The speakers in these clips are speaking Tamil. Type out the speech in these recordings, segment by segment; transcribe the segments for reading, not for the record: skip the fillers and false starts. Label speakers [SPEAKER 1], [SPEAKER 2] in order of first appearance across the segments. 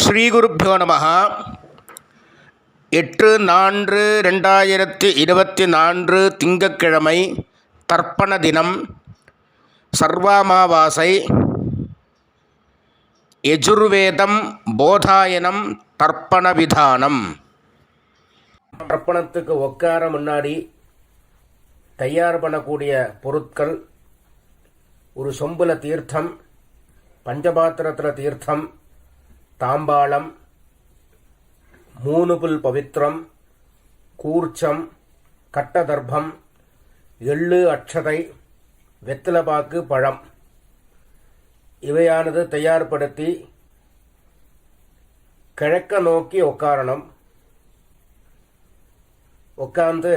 [SPEAKER 1] ஸ்ரீகுருப்போ நம. 8/4/2024 திங்கட்கிழமை, தர்ப்பண தினம், சர்வாமாவாசை. யஜுர்வேதம் போதாயனம் தர்ப்பண விதானம். தர்ப்பணத்துக்கு உட்கார முன்னாடி தயார் பண்ணக்கூடிய பொருட்கள்: ஒரு சொம்புல தீர்த்தம், பஞ்சபாத்திரத்தில் தீர்த்தம், தாம்பாளம், 3 புல் பவித்திரம், கூர்ச்சம், கட்டதர்ப்பம், எள்ளு, அட்சதை, வெத்தலைப்பாக்கு, பழம் இவையானது தயார்படுத்தி கிழக்க நோக்கி உட்காரணும். உட்கார்ந்து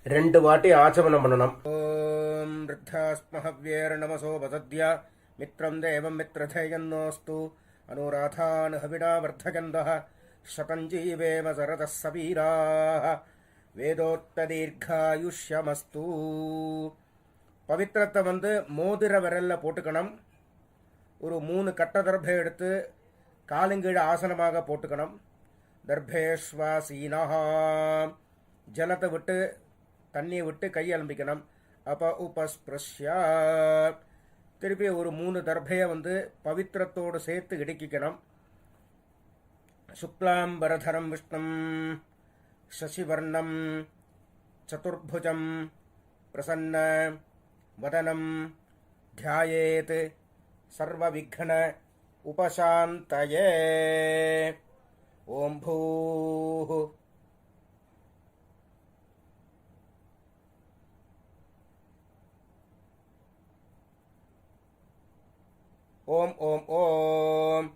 [SPEAKER 1] 2 வாட்டி ஆச்சமனம் பண்ணணும். ஓம் ரித்தாஸ்மஹவ்யேர் நமசோ வசத்யா மித்ரம் தேவம் மித்ரதேயன்னோஸ்து அனுராதான் ஹவிடா வர்த்தகந்தः சதஞ்சீவேம சரதः சவீராः வேதோக்ததீர்காயுஷ்யமஸ்து. பவித்திரத்தை மோதிர விரல்ல போட்டுக்கணும். ஒரு 3 கட்ட தர்பை எடுத்து காலுங்கீழ ஆசனமாக போட்டுக்கணும். தர்பேஸ்வாசீனா, ஜலத்தை விட்டு தண்ணியை விட்டு கை அலம்பிக்கணும். அப்ப உபஸ்பிருஷ்யா, திருப்பி ஒரு 3 தர்பையை பவித்திரத்தோடு சேர்த்து இடுக்கிக்கணும். சுக்லாம்பரதரம் விஷ்ணும் சசிவர்ணம் சதுர்புஜம் பிரசன்ன வதனம் தியாயேத் சர்வவிக்ன உபசாந்தயே. ஓம் பூः ஓம் ஓம் ஓம்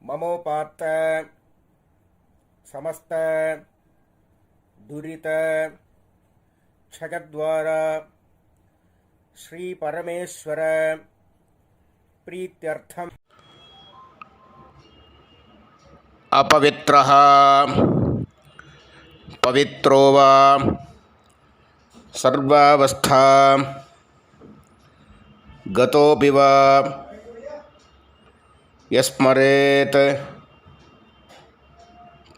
[SPEAKER 1] மமோபாத்த சமஸ்த துரித க்ஷயத்வார ஸ்ரீ பரமேஸ்வர பிரீத்யர்த்தம். அபவித்ரஹ பவித்ரோ வா சர்வாவஸ்தா கதோபி வா யஸ்மரேத்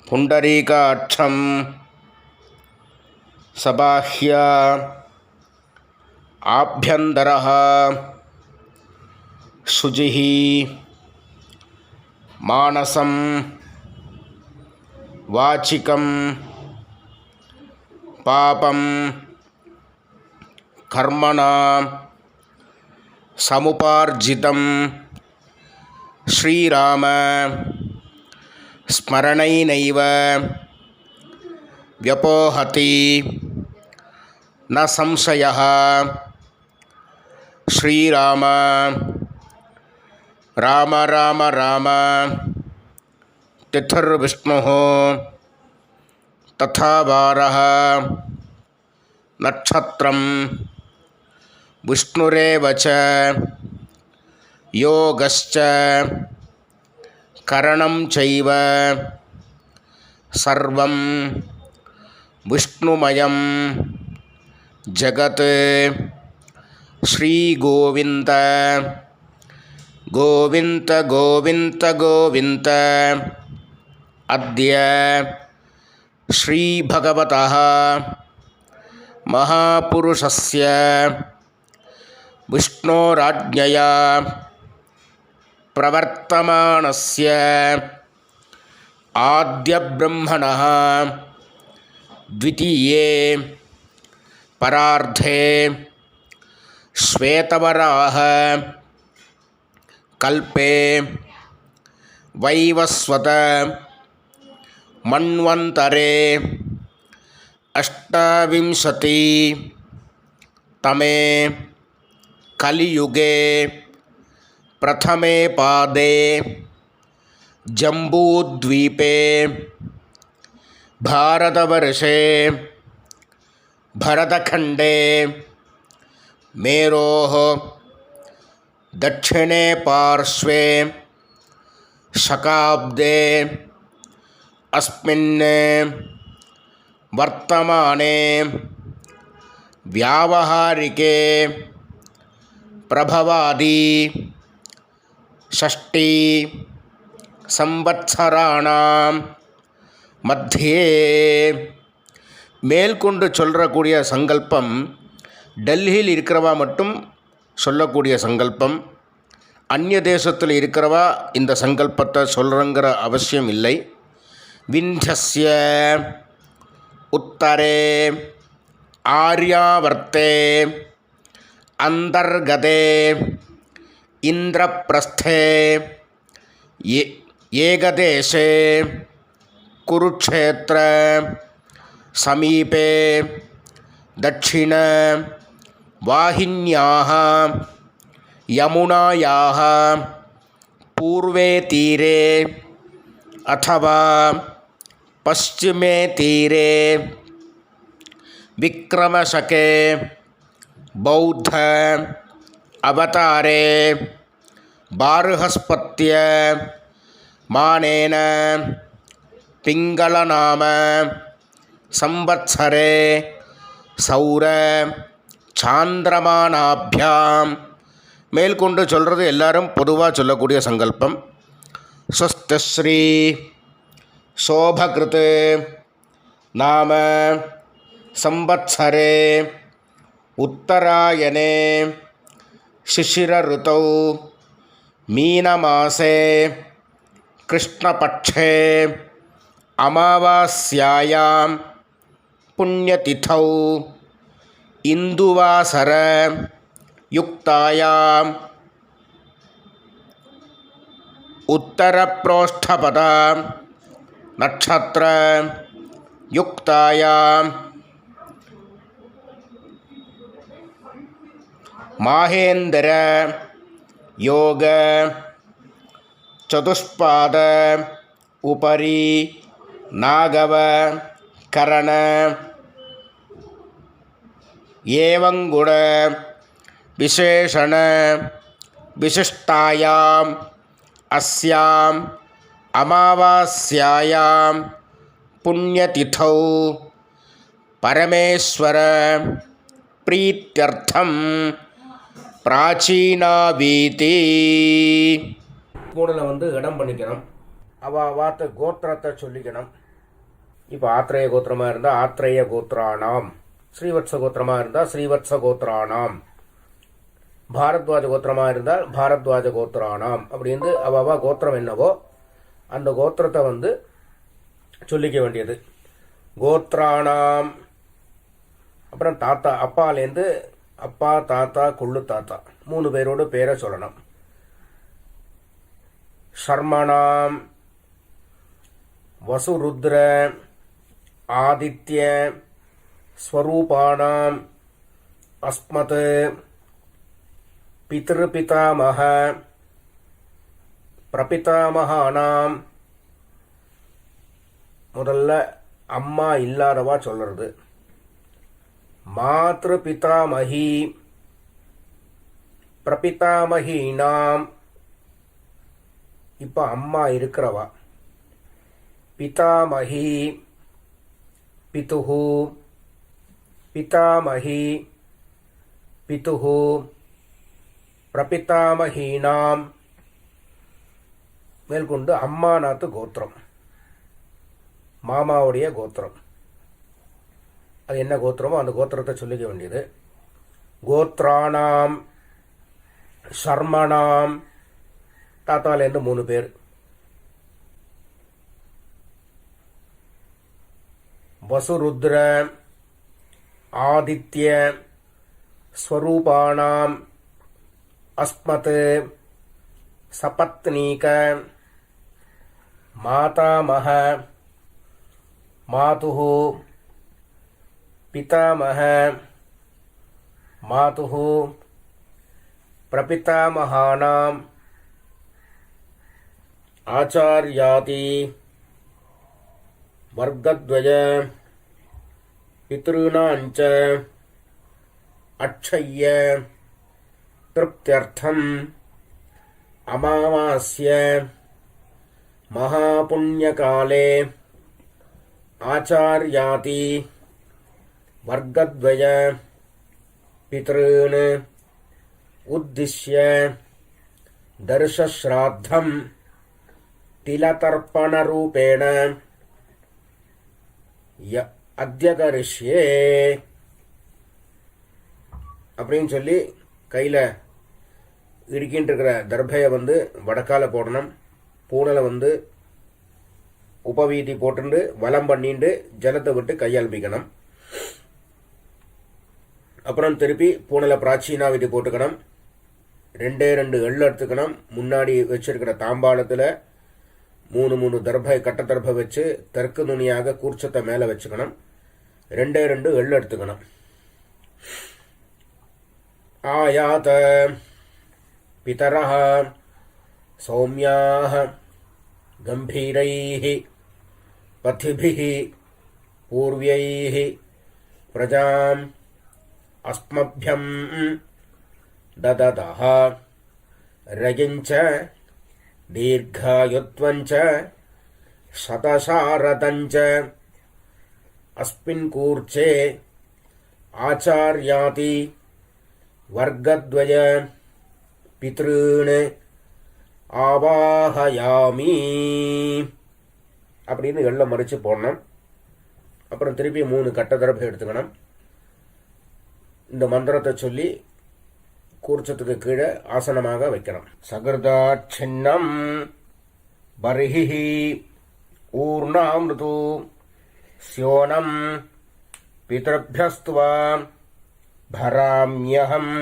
[SPEAKER 1] புண்டரீகாட்சம் சபாஹ்ய ஆப்யந்தரஹ சுஜிஹி மானசம் வாச்சிகம் பாபம் கர்மணா சமுபார்ஜிதம் ஸ்ரீராம ஸ்மரணைனைவ வ்யபோஹதி ந சம்சயः. ஸ்ரீராம ராம ராம ராம திதிர்விஷ்ணுः ததா வாரः நட்சத்திரம் விஷ்ணுரேவ ச யோகஸ்ச கரணம் சைவ சர்வம் விஷ்ணுமயம் ஜகத். ஸ்ரீகோவிந்த கோவிந்த கோவிந்த கோவிந்த. அத்ய ஸ்ரீபகவதः மகாபுருஷஸ்ய விஷ்ணோராஜ்ஞயா பிரவர்த்தமானஸ்ய ஆத்யப்ரம்மணः த்விதீயே பரார்த்தே ஸ்வேதவராஹ கல்பே வைவஸ்வத மன்வந்தரே அஷ்டாவிம்சதி தமே கலியுகே பிரதமே பாதே ஜம்பூத்வீபே பாரதவர்ஷே பரதகண்டே மேரோः தட்சிணே பார்ஸ்வே சகாப்தே அஸ்மின் வர்த்தமானே व्यावहारिके प्रभवादि षष्ठी சம்பத்சராணாம் மத்தியே. மேற்கொண்டு சொல்கிறக்கூடிய சங்கல்பம் டெல்லியில் இருக்கிறவா மட்டும் சொல்லக்கூடிய சங்கல்பம். அந்நிய தேசத்தில் இருக்கிறவா இந்த சங்கல்பத்தை சொல்கிறங்கிற அவசியம் இல்லை. விந்தியஸ்ய உத்தரே ஆர்யாவர்த்தே அந்தர்கதே இந்திரப்பிரஸ்தே ஏகதேசே குருக்ஷேத்திர சமீபே தட்சிண வாஹின்யாः யமுனாயாः பூர்வே தீரே அथवा பश्चिमे தீரே விக்ரமசகே பௌத்த அவதாரே பாருஹஸ்பத்ய மானேன பிங்களநாம சம்பத்சரே சௌர சாந்திரமானாபியாம். மேற்கொண்டு சொல்கிறது எல்லாரும் பொதுவாக சொல்லக்கூடிய சங்கல்பம். ஸ்வஸ்திஸ்ரீ சோபகிருத் நாம சம்பத்சரே உத்தராயணே சிசிர ருதௌ மீனமாசே கிருஷ்ணபக்ஷே அமாவாஸ்யாயாம் புண்ணியதிதௌ இந்துவாசர யுக்தாயாம் உத்தரப்ரோஷ்டபத நட்சத்திர யுக்தாயாம் மாஹேந்திர யோக சதுஷ்பாத உபரி நாகவ கரண ஏவங்குண விசேஷண விசிஷ்டாயாம் அஸ்யாம் அமாவாஸ்யாயாம் புண்ணியதிதௌ பரமேஸ்வர பிரீத்யர்த்தம் பிராச்சீனாவீதி. கூடல இடம் பண்ணிக்கணும். வார்த்தை கோத்திரத்தை சொல்லிக்கணும். இப்போ ஆத்ரேய கோத்திரமாக இருந்தால் ஆத்ரேய கோத்ராணாம், ஸ்ரீவத்ச கோத்திரமாக இருந்தால் ஸ்ரீவத்ச கோத்ராணாம், பாரத்வாஜ கோத்திரமாக இருந்தால் பாரத்வாஜ கோத்ராணாம் அப்படின்னு அவா கோத்திரம் என்னவோ அந்த கோத்திரத்தை சொல்லிக்க வேண்டியது. கோத்ராணாம். அப்புறம் தாத்தா, அப்பாலேருந்து அப்பா தாத்தா கொள்ளு தாத்தா 3 பேரோட பேரை சொல்லணும். ஷர்மணாம் வசுருத்ர ஆதித்ய ஸ்வரூபாணாம் அஸ்மத் பித்ருபிதாமஹ பிரபிதாமகானாம். முதல்ல அம்மா இல்லாதவா சொல்றது. மாத்ரு பிதாமஹி பிரபிதாமஹீனாம். இப்போ அம்மா இருக்கிறவா. பிதாமஹி பிதுஹு பிதாமஹி பிதுஹு பிரபிதாமஹீனாம். மேற்கொண்டு அம்மாநாத்து கோத்திரம், மாமாவுடைய கோத்திரம். அது என்ன கோத்திரமோ அந்த கோத்திரத்தை சொல்லிக்க வேண்டியது. கோத்ராணாம் ஷர்மணாம். தாத்தாலேருந்து 3 பேர். வசுருத்ர ஆதித்ய ஸ்வரூபாணாம் அஸ்மத் சபத்னீக மாதாமஹ மாதுஹு பிதாமஹ மாதுஹு பிரபிதாமகானாம் ஆச்சார்யாதி வர்க்கத்வய பித்ருணாஞ்ச அக்ஷய்ய திருப்தியர்த்தம் அமாவாஸ்ய மகாபுண்யகாலே ஆச்சார்யாதி வர்க்கத்வய பித்ருன் உத்திஷ்ய தர்ஷஸ்ராத்தம் तिलतर्पणरूपेण अद्य करिष्ये அப்படின்னு சொல்லி கையில் இடுக்கின்னு இருக்கிற தர்பையை வடக்கால போடணும். பூனலை உபவீதி போட்டு வலம் பண்ணிட்டு ஜலத்தை விட்டு கையால்பிக்கணும். அப்புறம் திருப்பி பூனலை பிராச்சீனாவிதி போட்டுக்கணும். 2 எள்ளு எடுத்துக்கணும். முன்னாடி வச்சிருக்கிற தாம்பாளத்தில் 3 தர்பை கட்ட தர்பை வச்சு தெற்கு நுனியாக கூர்ச்சத்தை மேலே வச்சுக்கணும். 2 எள்ளு எடுத்துக்கணும். आयात पितरः सौम्याः गंभीरैः पथिभिः पूर्व्यैः प्रजाम् अस्मभ्यं ददतः रगिञ्च दीर्घायुत्वञ्च शतशारदञ्च अस्मिन् कूर्चे आचार्याति वर्गद्वय पितॄन् ஆவாஹயாமி அப்படின்னு எள்ள மறிச்சு போடணும். அப்புறம் திருப்பி 3 கட்ட தரப்பு எடுத்துக்கணும். இந்த மந்திரத்தை சொல்லி கூர்ச்சத்துக்கு கீழே ஆசனமாக வைக்கணும். சகிருதாட்சின்னம் பர்ஹி ஊர்ணாமிருது ஸ்யோனம் பிதர்பியஸ்துவா भराम्यहम्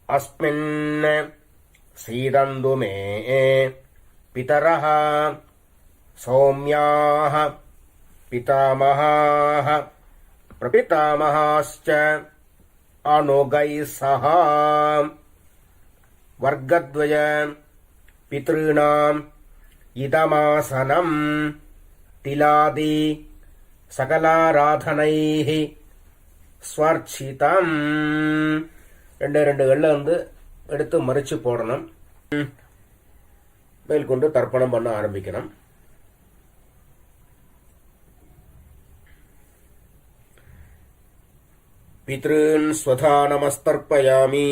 [SPEAKER 1] अस्मिन् सीदन्तु मे पितरः सौम्याः पितामहाः प्रपितामहाश्च अनुगैः सह वर्गद्वय पितॄणाम् इदमासनम् तिलादि सकलाराधनैः ஸ்வர்ச்சிதம். 2 எள்ளை எடுத்து மறிச்சு போடணும். மேற்கொண்டு தர்ப்பணம் பண்ண ஆரம்பிக்கணும். பித்ருன் ஸ்வதா நமஸ்தர்ப்பயாமி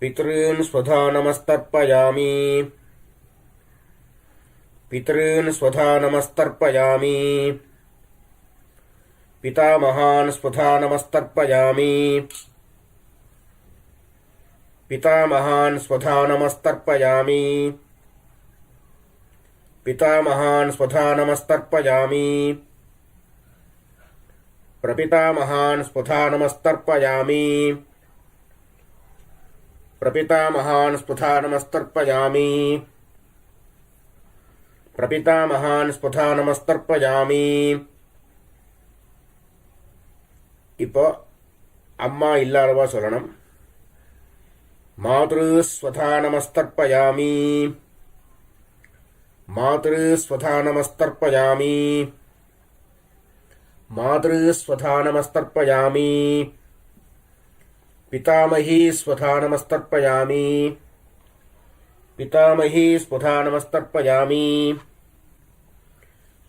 [SPEAKER 1] பித்ருன் ஸ்வதா நமஸ்தர்ப்பயாமி பித்ருன் ஸ்வதா நமஸ்தர்ப்பயாமி पितामहान् स्वधा नमस्तर्पयामि पितामहान् स्वधा नमस्तर्पयामि पितामहान् स्वधा नमस्तर्पयामि प्रपितामहान् स्वधा नमस्तर्पयामि प्रपितामहान् स्वधा नमस्तर्पयामि प्रपितामहान् स्वधा नमस्तर्पयामि. இப்போ அம்மா இல்லாதவா சொல்லணும். மாத்ரு ஸ்வதா நமஸ்தர்ப்பயாமி மாத்ரு ஸ்வதா நமஸ்தர்ப்பயாமி மாத்ரு ஸ்வதா நமஸ்தர்ப்பயாமி பிதாமஹி ஸ்வதா நமஸ்தர்ப்பயாமி பிதாமஹி ஸ்வதா நமஸ்தர்ப்பயாமி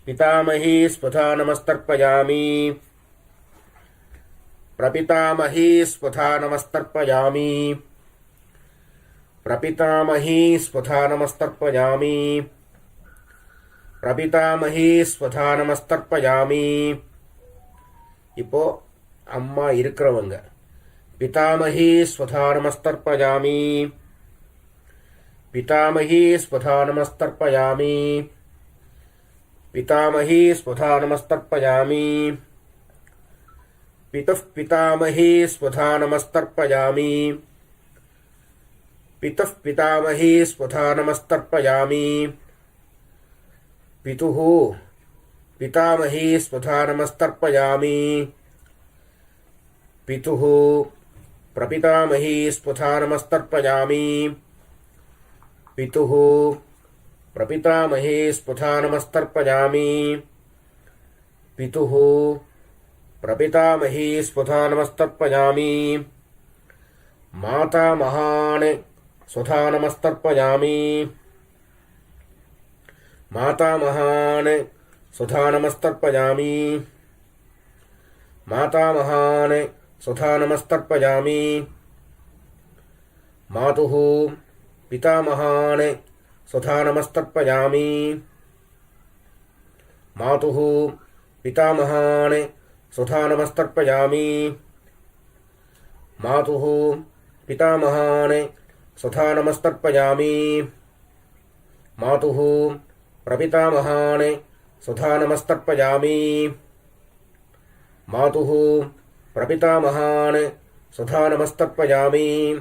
[SPEAKER 1] பிதாமஹி ஸ்வதா நமஸ்தர்ப்பயாமி प्रपितामही स्वधा नमस्तर्पयामि प्रपितामही स्वधा नमस्तर्पयामि प्रपितामही स्वधा नमस्तर्पयामि. இப்போ அம்மா இருக்கிறவங்க पितामही स्वधा नमस्तर्पयामि पितामही स्वधा नमस्तर्पयामि पितामही स्वधा नमस्तर्पयामि पितुः पितामही स्वधा नमस्तर्पयामि पितुः पितामही स्वधा नमस्तर्पयामि पितुः पितामही स्वधा नमस्तर्पयामि पितुः प्रपितामही स्वधा नमस्तर्पयामि पितुः प्रपितामही स्वधा नमस्तर्पयामि पितुः प्रपितामही स्वधा नमस्तर्पयामि मातामहान् स्वधा नमस्तर्पयामि मातामहान् स्वधा नमस्तर्पयामि मातामहान् स्वधा नमस्तर्पयामि मातुः पितामहान् स्वधा नमस्तर्पयामि। मातुः पितामहान् स्वधा नमस्तर्पयामि। मातुः पितामहान् स्वधा नमस्तर्पयामि। मातुः प्रपितामहान् स्वधा नमस्तर्पयामि। मातुः प्रपितामहान् स्वधा नमस्तर्पयामि।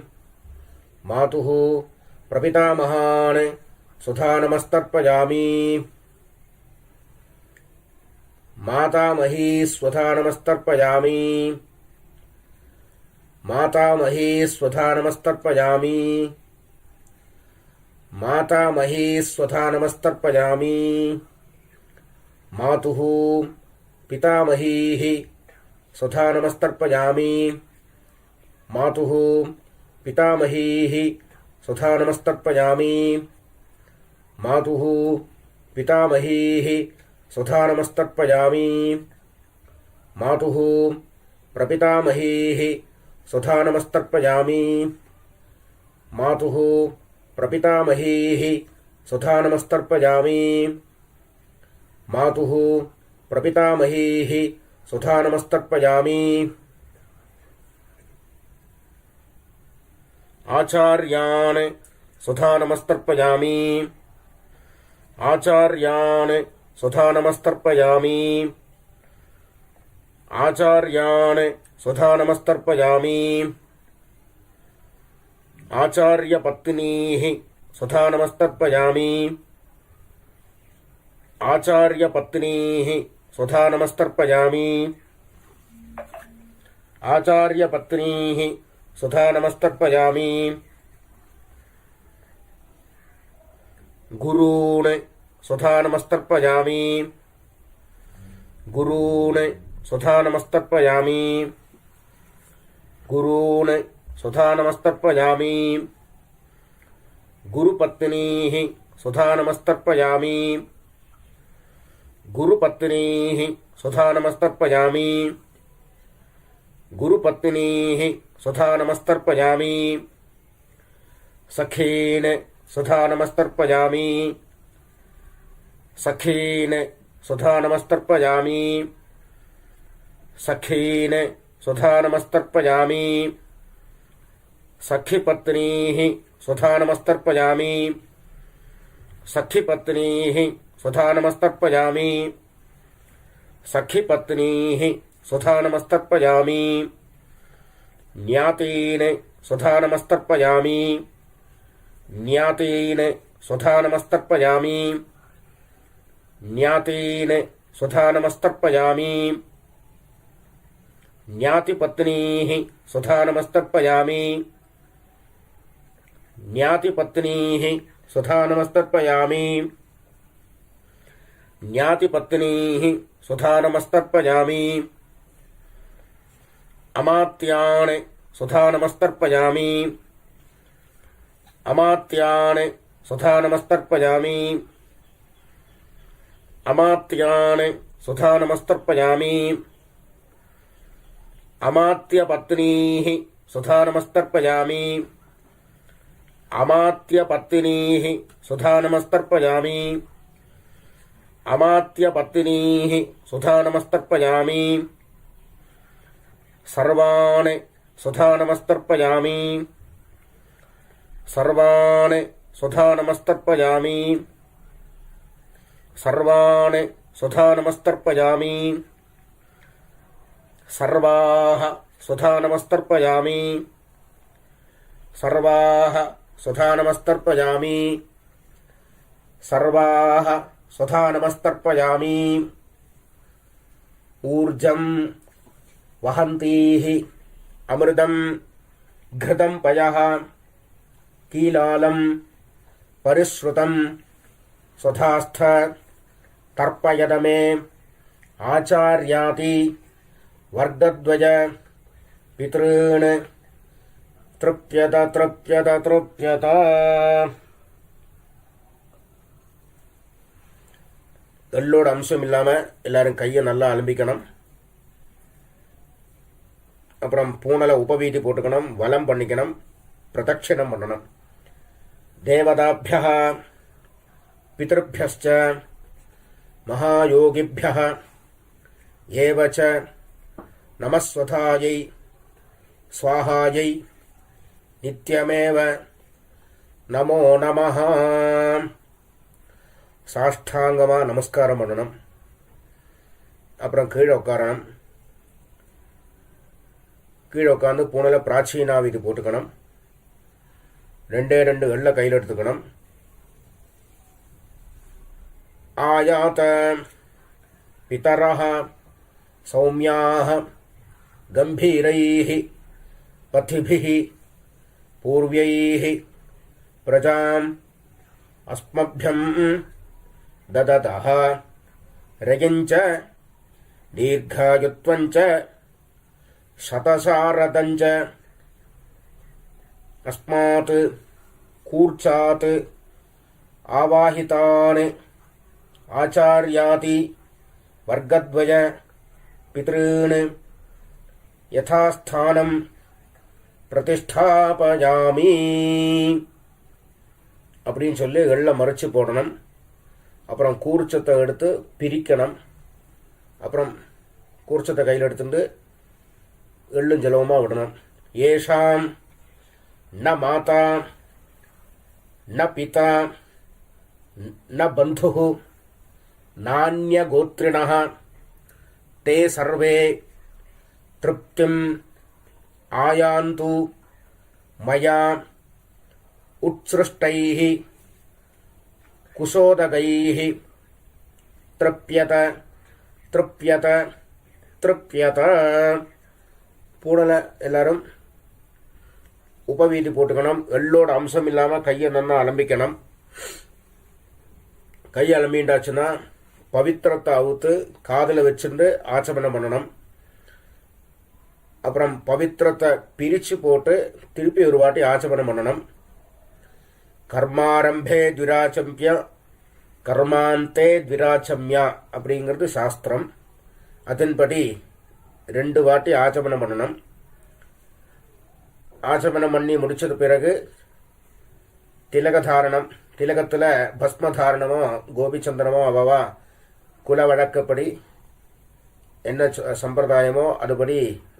[SPEAKER 1] मातुः प्रपितामहान् स्वधा नमस्तर्पयामि। मातामही स्वधा नमस्तर्पयामि। मातामही स्वधा नमस्तर्पयामि। मातामही स्वधा नमस्तर्पयामि। मातुः पितामहीः स्वधा नमस्तर्पयामि। मातुः पितामहीः स्वधा नमस्तर्पयामि। मातुः पितामहीः स्वधा नमस्तर्पयामि। मातुः प्रपितामहीः स्वधा नमस्तर्पयामि। मातुः प्रपितामहीः स्वधा नमस्तर्पयामि। मातुः प्रपितामहीः स्वधा नमस्तर्पयामि। आचार्यान् स्वधा नमस्तर्पयामि। आचार्यान् स्वधा नमस्तर्पयामि। आचार्यान् स्वधा नमस्तर्पयामि। आचार्यपत्नीः स्वधा नमस्तर्पयामि। आचार्यपत्नीः स्वधा नमस्तर्पयामि। आचार्यपत्नीः स्वधा नमस्तर्पयामि। गुरून् स्वधा नमस्तर्पयामि। गुरून् स्वधा नमस्तर्पयामि। गुरून् स्वधा नमस्तर्पयामि। गुरुपत्नीः स्वधा नमस्तर्पयामि। गुरुपत्नीः स्वधा नमस्तर्पयामि। गुरुपत्नीः स्वधा नमस्तर्पयामि। सखीन् स्वधा नमस्तर्पयामि। सखीन् स्वधा नमस्तर्पयामि। सखीन् स्वधा नमस्तर्पयामि। सखीपत्नीः स्वधा नमस्तर्पयामि। सखीपत्नीः स्वधा नमस्तर्पयामि। सखीपत्नीः स्वधा नमस्तर्पयामि। ज्ञातीन् स्वधा नमस्तर्पयामि। ज्ञातीन् स्वधा नमस्तर्पयामि। ज्ञातीन् स्वधा नमस्तर्पयामि। ज्ञातिपत्नीः स्वधा नमस्तर्पयामि। ज्ञातिपत्नीः स्वधा नमस्तर्पयामि। ज्ञातिपत्नीः स्वधा नमस्तर्पयामि। अमात्यान् स्वधा नमस्तर्पयामि। अमात्यान् स्वधा नमस्तर्पयामि। अमात्यान् स्वधा नमस्तर्पयामि। अमात्यपत्नीः स्वधा नमस्तर्पयामि। अमात्यपत्नीः स्वधा नमस्तर्पयामि। अमात्यपत्नीः स्वधा नमस्तर्पयामि। सर्वान् स्वधा नमस्तर्पयामि। सर्वान् स्वधा नमस्तर्पयामि। सर्वान् स्वधा नमस्तर्पयामि। सर्वाः स्वधा नमस्तर्पयामि। सर्वाः स्वधा नमस्तर्पयामि। सर्वाः स्वधा नमस्तर्पयामि। ऊर्जं वहन्तीः अमृतं घृतं पयः कीलालं परिश्रुतं स्वधास्थ तर्पयद मे आचार्याति वर्गद्वय पितॄन् तृप्यत तृप्यत तृप्यत. எள்ளோட அம்சம் இல்லாமல் எல்லாரும் கையை நல்லா அலம்பிக்கணும். அப்புறம் பூனலை உபவீதி போட்டுக்கணும். வலம் பண்ணிக்கணும். பிரதட்சிணம் பண்ணணும். தேவதாபியா பிதृभ्यश्च महायोगिभ्यः एव च नमस्वधायै स्वाहायै नित्यमेव நமோ நமஹ. சாஷ்டாங்கமாக நமஸ்காரம் பண்ணணும். அப்புறம் கீழே உட்காரணும். கீழே உட்காந்து பூனையில் பிராச்சீனாவிதி போட்டுக்கணும். 2 வெள்ளை கையில் எடுத்துக்கணும். ஆயாத பிதரஹ சௌமியாஹ கம்பீரைஹ பதிபிஹ பூர்வைஹ பிரஜாம் அஸ்மப்யம் தததஹ ரயஞ்ச தீர்காயுத்வஞ்ச சதசாரதஞ்ச அஸ்மாத் கூர்ச்சாத் ஆவாஹிதான் ஆச்சார்யாதி வர்க்கத்வய பித்ருன் யதாஸ்தானம் பிரதிஷ்டாபயாமி அப்படின்னு சொல்லி எள்ளை மறைச்சு போடணும். அப்புறம் கூர்ச்சத்தை எடுத்து பிரிக்கணும். அப்புறம் கூர்ச்சத்தை கையில் எடுத்துட்டு எள்ளும் ஜலவுமாக விடணும். ஏஷாம் ந மாதா ந பிதா ந பந்து நானிய கோத்ரிணः தே சர்வே திருப்திம் ஆயாந்து மயா உத்ஸ்ருஷ்டைः குசோதகைः த்ருப்யத த்ருப்யத த்ருப்யத. பூடலை எல்லாரும் உபவீதி போட்டுக்கணும். எள்ளோட அம்சம் இல்லாமல் கையை நல்லா அலம்பிக்கணும். கையை அலம்பிண்டாச்சுன்னா பவித்திரத்தை அவுத்து காதில் வச்சுட்டு ஆச்சமனம் பண்ணணும். அப்புறம் பவித்திரத்தை பிரித்து போட்டு திருப்பி ஒரு வாட்டி ஆச்சமனம் பண்ணணும். கர்மாரம்பே த்விராச்சம்பிய கர்மாந்தே த்விராச்சம்யா அப்படிங்கிறது சாஸ்திரம். அதன்படி 2 வாட்டி ஆச்சமனம் பண்ணணும். ஆச்சமனம் பண்ணி முடிச்சது பிறகு திலகதாரணம், திலகத்தில் பஸ்மதாரணமோ கோபிச்சந்திரமோ அவவா குல வழக்கப்படி என்ன சம்பிரதாயமோ அதுபடி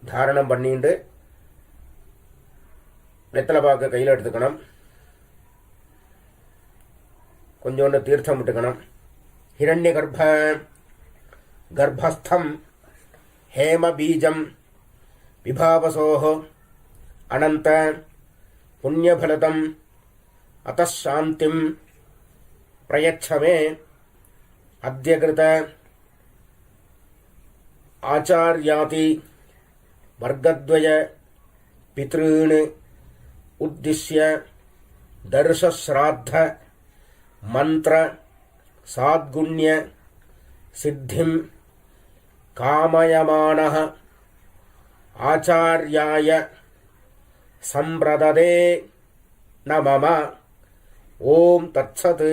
[SPEAKER 1] தாரணம் பண்ணிட்டு வெத்தலை பாக்க கையில் எடுத்துக்கணும். கொஞ்சோண்டு தீர்த்தம் விட்டுக்கணும். ஹிரண்ய கர்ப்பஸ்தம் ஹேம பீஜம் விபாவசோஹ அனந்த புண்ணியபலதம் அத்தசாந்திம் பிரயச்சமே அத்யகிருத ஆச்சார்யாதி வர்க்கத்வய பித்ருன் உத்திஷ்ய தர்ஷஸ்ராத்த மந்திர சாத்குண்ய சித்திம் காமயமானः ஆச்சார்யாய சம்பிரததே நமம ஓம் தத்சத்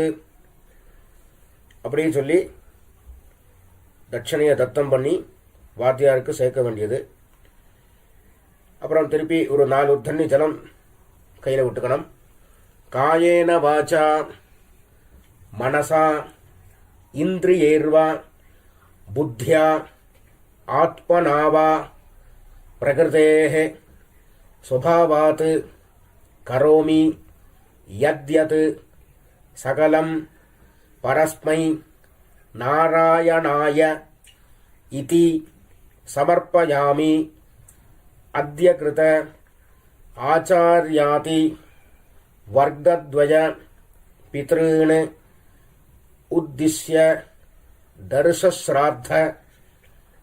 [SPEAKER 1] அப்படின்னு சொல்லி தட்சணையை தத்தம் பண்ணி வாத்தியாருக்கு சேர்க்க வேண்டியது. அப்புறம் திருப்பி ஒரு 4 தண்ணி ஜலம் கையில் விட்டுக்கணும். காயேன வாச்சா மனசா இந்திரியேர்வா புத்தியா ஆத்மனாவா பிரகிருதேஹ ஸ்வபாவாத் கரோமி யத்யத் சகலம் பரஸ்மை நாராயணாய இதி சமர்ப்பயாமி அத்யகிருத ஆச்சார்யாதி வர்க்கத்வய பித்ருன் உத்திஷ்ய தர்ஷஸ்ராத்த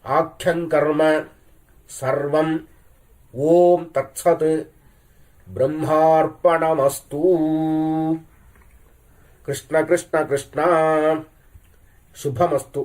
[SPEAKER 1] ஆக்யங்கர்ம சர்வம் ஓம் தத்சத் பிரம்மார்ப்பணமஸ்து. கிருஷ்ண கிருஷ்ண கிருஷ்ணா சுபமஸ்து.